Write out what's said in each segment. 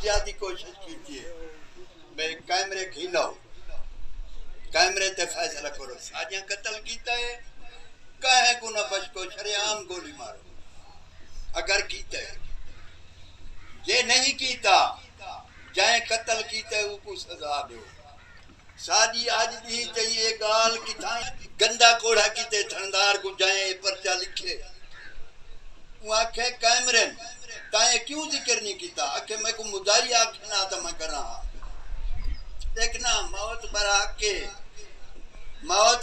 زیادہ کوشش کی ہے بے کیمرے کھینو کیمرے تے فیصلہ کرو ساجیاں قتل کیتا ہے کہے کو نہ بچ کو شریعام گولی مارو اگر کیتا ہے یہ نہیں کیتا جائیں قتل کیتا ہے وہ کو سزا دو سادی آج بھی چاہیے گال کی تھا گندا کوڑا کیتے تھندار کو جائیں پرچہ لکھے وہ آکھے کیمرن تائیں کیوں ذکر نہیں کیتا آکھے میں کو مدعی آکھنا تھا میں کر رہا دیکھنا موت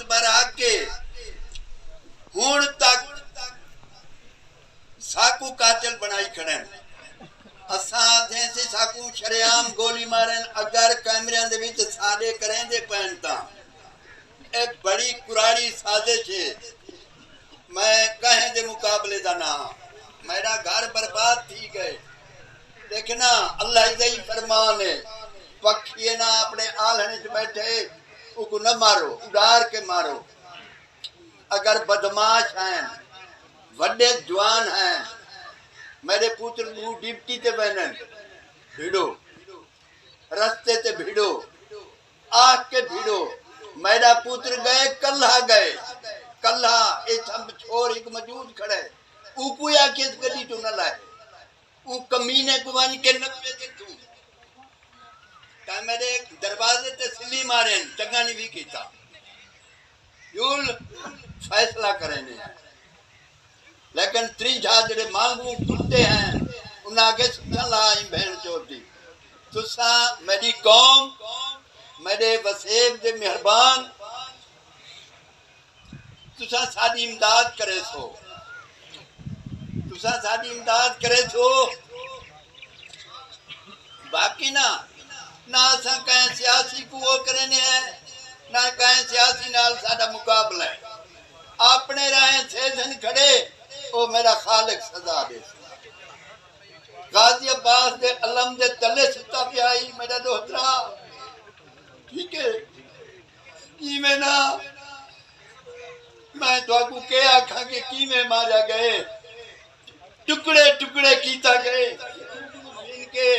برحق کے ہون تک ساکو قاتل بنائی کھڑن اساں جیسے ساکو شریعام گولی مارن اگر کیمریاں دے وچ سادے کریں دے پہنتا ایک بڑی کراڑی سازش ہے میں کہیں دے مقابلے دا نہ میرا گھر برباد تھی گئے دیکھنا اللہ عزیز فرمان ہے پکھیے نہ اپنے آلھنے سے بیٹھے ان کو نہ مارو اڈار کے مارو اگر بدماش ہیں وڈے جوان ہیں میرے پوتر وہ ڈپٹی تے بہنن بھیڑو رستے تے بھیڑو آہ کے بھیڑو میرا پوتر گئے کلہ ایک ہم چھوڑ ایک موجود کھڑے او کوئی آکے اس گلی تو نہ لائے او کمینے کو وان کے نبے کے تو کہ میرے دروازے تے سلی مارین چنگا نہیں بھی کیتا یول فیصلہ کریں لیکن تری جھاجرے مانگوں کھلتے ہیں انہاں کے سکھا لائیں بہن چوٹی تسا میری قوم میرے وسیب دے مہربان تسا ساری امداد کرے سو باقی نہ اساں کہیں سیاسی کو وہ کرنے ہیں نہ کہیں سیاسی نال ساڈا مقابلہ ہے اپنے راہیں سیزن کھڑے او میرا خالق سزا دے غازی عباس دے علم دے تلے ستا پیائی میرا دوہترا ٹھیک ہے کی میں نہ میں تو آپ کو کہے آکھا کہ کی میں مارا گئے ٹکڑے کیتا گئے ان کے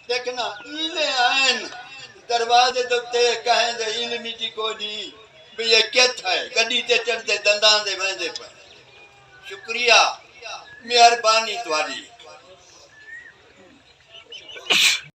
دیکھنا ایلے آئین دروازے تو تے کہیں دے علمی جی کو نہیں بھی یہ کیت ہے گڑی تے چڑھ دے دندان دے میں دے پر شکریہ مہربانی تواری